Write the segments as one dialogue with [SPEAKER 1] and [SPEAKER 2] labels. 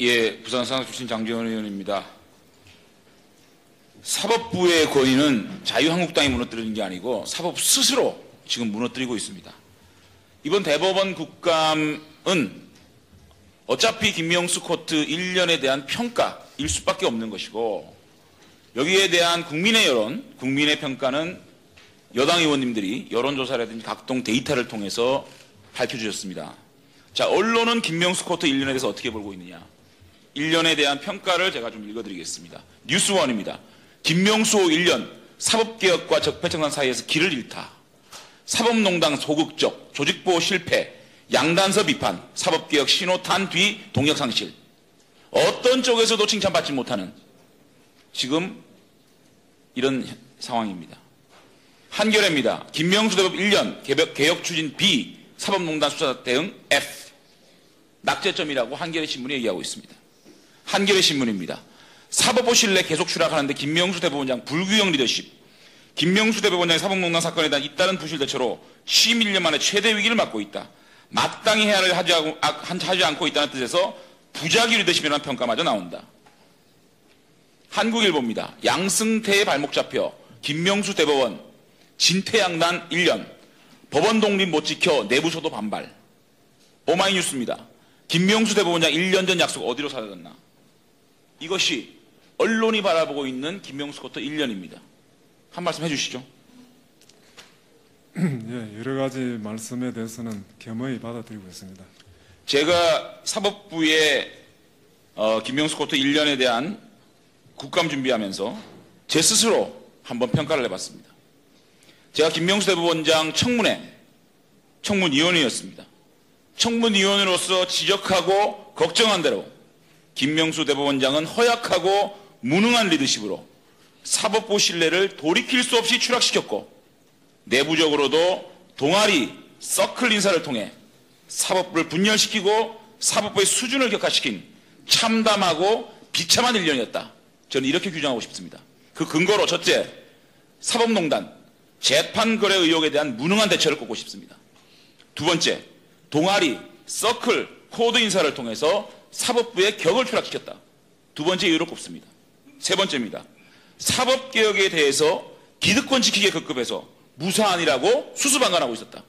[SPEAKER 1] 예, 부산상황 출신 장재원 의원입니다. 사법부의 권위는 자유한국당이 무너뜨리는 게 아니고 사법 스스로 지금 무너뜨리고 있습니다. 이번 대법원 국감은 어차피 김명수 코트 1년에 대한 평가일 수밖에 없는 것이고, 여기에 대한 국민의 여론, 국민의 평가는 여당 의원님들이 여론조사라든지 각종 데이터를 통해서 밝혀주셨습니다. 자, 언론은 김명수 코트 1년에 대해서 어떻게 보고 있느냐. 1년에 대한 평가를 제가 좀 읽어드리겠습니다. 뉴스원입니다. 김명수 1년 사법개혁과 적폐청산 사이에서 길을 잃다. 사법농단 소극적, 조직보호 실패, 양단서 비판, 사법개혁 신호탄 뒤 동력상실. 어떤 쪽에서도 칭찬받지 못하는 지금 이런 상황입니다. 한겨레입니다. 김명수 대법 1년 개혁 추진 B, 사법농단 수사 대응 F. 낙제점이라고 한겨레 신문이 얘기하고 있습니다. 한겨레 신문입니다. 사법부 신뢰 계속 추락하는데 김명수 대법원장 불규형 리더십. 김명수 대법원장의 사법농단 사건에 대한 잇따른 부실 대처로 11년 만에 최대 위기를 맞고 있다. 마땅히 해야 할 하지 않고 있다는 뜻에서 부작위 리더십이라는 평가마저 나온다. 한국일보입니다. 양승태의 발목 잡혀 김명수 대법원 진퇴양난 1년. 법원 독립 못 지켜 내부 소도 반발. 오마이뉴스입니다. 김명수 대법원장 1년 전 약속 어디로 사라졌나. 이것이 언론이 바라보고 있는 김명수 코트 1년입니다. 한 말씀 해주시죠.
[SPEAKER 2] 예, 여러 가지 말씀에 대해서는 겸허히 받아들이고 있습니다.
[SPEAKER 1] 제가 사법부의 김명수 코트 1년에 대한 국감 준비하면서 제 스스로 한번 평가를 해봤습니다. 제가 김명수 대법원장 청문위원이었습니다. 청문위원으로서 지적하고 걱정한 대로 김명수 대법원장은 허약하고 무능한 리더십으로 사법부 신뢰를 돌이킬 수 없이 추락시켰고, 내부적으로도 동아리, 서클 인사를 통해 사법부를 분열시키고 사법부의 수준을 격하시킨 참담하고 비참한 1년이었다. 저는 이렇게 규정하고 싶습니다. 그 근거로 첫째, 사법농단, 재판거래 의혹에 대한 무능한 대처를 꼽고 싶습니다. 두 번째, 동아리, 서클, 코드 인사를 통해서 사법부의 격을 추락시켰다. 두 번째 이유를 꼽습니다. 세 번째입니다. 사법개혁에 대해서 기득권 지키기에 급급해서 무사안이라고 수수방관하고 있었다.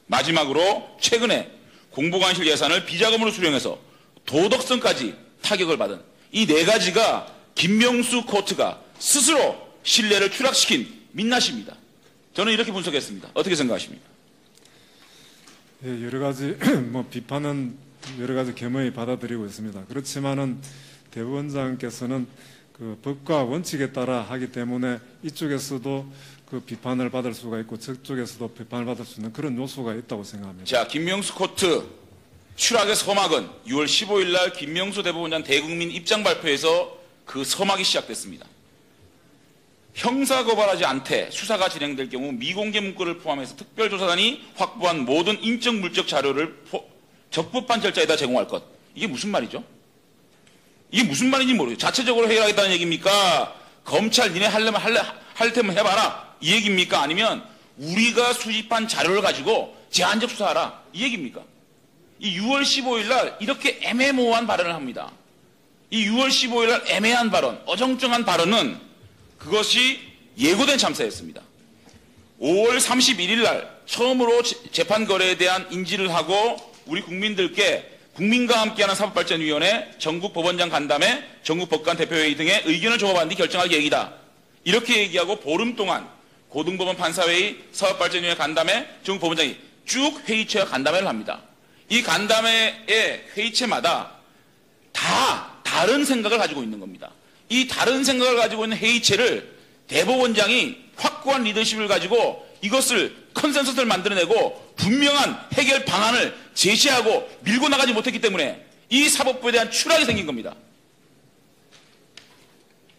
[SPEAKER 1] 마지막으로 최근에 공보관실 예산을 비자금으로 수령해서 도덕성까지 타격을 받은 이 네 가지가 김명수 코트가 스스로 신뢰를 추락시킨 민낯입니다. 저는 이렇게 분석했습니다. 어떻게 생각하십니까?
[SPEAKER 2] 예, 여러 가지 비판은 여러 가지 겸허히 받아들이고 있습니다. 그렇지만은 대법원장께서는 그 법과 원칙에 따라 하기 때문에 이쪽에서도 그 비판을 받을 수가 있고 저쪽에서도 비판을 받을 수 있는 그런 요소가 있다고 생각합니다.
[SPEAKER 1] 자, 김명수 코트 추락의 서막은 6월 15일 날 김명수 대법원장 대국민 입장 발표에서 그 서막이 시작됐습니다. 형사고발하지 않되 수사가 진행될 경우 미공개 문건을 포함해서 특별조사단이 확보한 모든 인적 물적 자료를 적법한 절차에다 제공할 것. 이게 무슨 말이죠? 이게 무슨 말인지 모르겠어요. 자체적으로 해결하겠다는 얘기입니까? 검찰 니네 하려면 할 테면 해봐라 이 얘기입니까? 아니면 우리가 수집한 자료를 가지고 제한적 수사하라 이 얘기입니까? 이 6월 15일 날 이렇게 애매모호한 발언을 합니다. 이 6월 15일 날 애매한 발언, 어정쩡한 발언은 그것이 예고된 참사였습니다. 5월 31일 날 처음으로 재판 거래에 대한 인지를 하고 우리 국민들께 국민과 함께하는 사법발전위원회, 전국 법원장 간담회, 전국 법관 대표회의 등의 의견을 조합한 뒤 결정할 계획이다. 이렇게 얘기하고 보름 동안 고등법원 판사회의, 사법발전위원회 간담회, 전국 법원장이 쭉 회의체와 간담회를 합니다. 이 간담회의 회의체마다 다 다른 생각을 가지고 있는 겁니다. 이 다른 생각을 가지고 있는 회의체를 대법원장이 확고한 리더십을 가지고 이것을 컨센서스를 만들어내고 분명한 해결 방안을 제시하고 밀고 나가지 못했기 때문에 이 사법부에 대한 추락이 생긴 겁니다.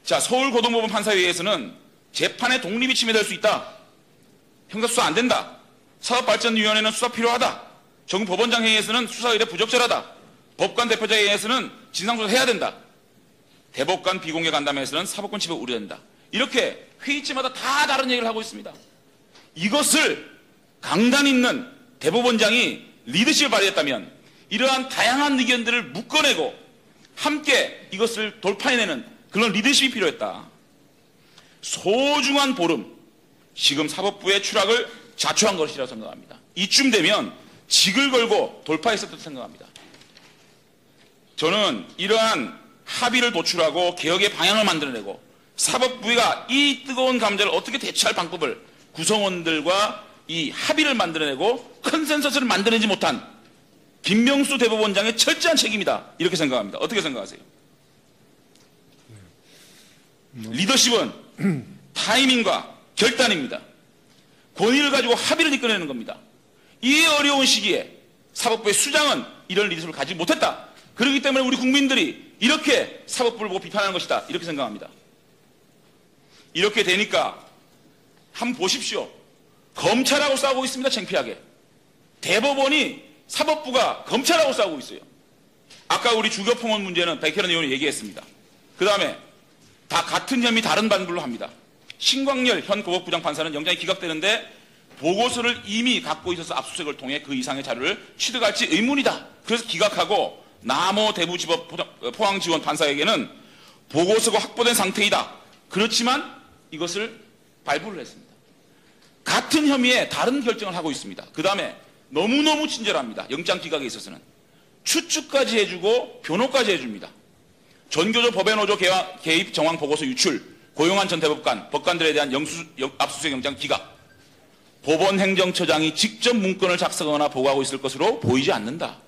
[SPEAKER 1] 자, 서울고등법원 판사회의에서는 재판의 독립이 침해될 수 있다. 형사수사 안 된다. 사법발전위원회는 수사 필요하다. 전국법원장 회의에서는 수사 의뢰 부적절하다. 법관 대표자 회의에서는 진상조사 해야 된다. 대법관 비공개 간담회에서는 사법권 침해 우려된다. 이렇게 회의체마다 다 다른 얘기를 하고 있습니다. 이것을 강단 있는 대법원장이 리더십을 발휘했다면 이러한 다양한 의견들을 묶어내고 함께 이것을 돌파해내는 그런 리더십이 필요했다. 소중한 보름, 지금 사법부의 추락을 자초한 것이라고 생각합니다. 이쯤 되면 직을 걸고 돌파했었다고 생각합니다. 저는 이러한 합의를 도출하고 개혁의 방향을 만들어내고 사법부가 이 뜨거운 감자를 어떻게 대처할 방법을 구성원들과 이 합의를 만들어내고 컨센서스를 만들어내지 못한 김명수 대법원장의 철저한 책임이다. 이렇게 생각합니다. 어떻게 생각하세요? 리더십은 타이밍과 결단입니다. 권위를 가지고 합의를 이끌어내는 겁니다. 이 어려운 시기에 사법부의 수장은 이런 리더십을 가지지 못했다. 그렇기 때문에 우리 국민들이 이렇게 사법부를 보고 비판하는 것이다. 이렇게 생각합니다. 이렇게 되니까 한번 보십시오. 검찰하고 싸우고 있습니다. 창피하게. 대법원이 사법부가 검찰하고 싸우고 있어요. 아까 우리 주거폭언 문제는 백혜련 의원이 얘기했습니다. 그 다음에 다 같은 혐의 다른 반불로 합니다. 신광열 현 고법부장 판사는 영장이 기각되는데 보고서를 이미 갖고 있어서 압수수색을 통해 그 이상의 자료를 취득할지 의문이다. 그래서 기각하고 남호 대부지법 포항지원 판사에게는 보고서가 확보된 상태이다. 그렇지만 이것을 발부를 했습니다. 같은 혐의에 다른 결정을 하고 있습니다. 그 다음에 너무너무 친절합니다. 영장 기각에 있어서는. 추측까지 해주고 변호까지 해줍니다. 전교조 법외노조 개입 정황 보고서 유출, 고용한 전 대법관, 법관들에 대한 압수수색 영장 기각, 법원 행정처장이 직접 문건을 작성하거나 보고하고 있을 것으로 보이지 않는다.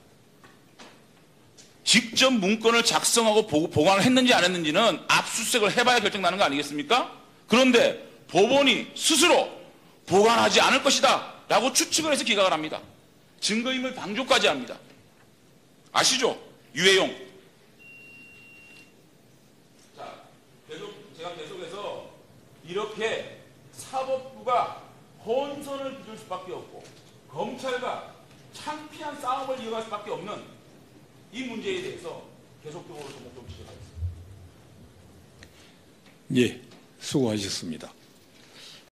[SPEAKER 1] 직접 문건을 작성하고 보관을 했는지 안 했는지는 압수수색을 해봐야 결정나는 거 아니겠습니까? 그런데 법원이 스스로 보관하지 않을 것이다 라고 추측을 해서 기각을 합니다. 증거인멸 방조까지 합니다. 아시죠? 유해용. 자, 제가 계속해서 이렇게 사법부가 혼선을 빚을 수밖에 없고 검찰과 창피한 싸움을 이어갈 수밖에 없는 이 문제에 대해서 계속적으로 좀 지적하겠습니다.
[SPEAKER 3] 예, 수고하셨습니다.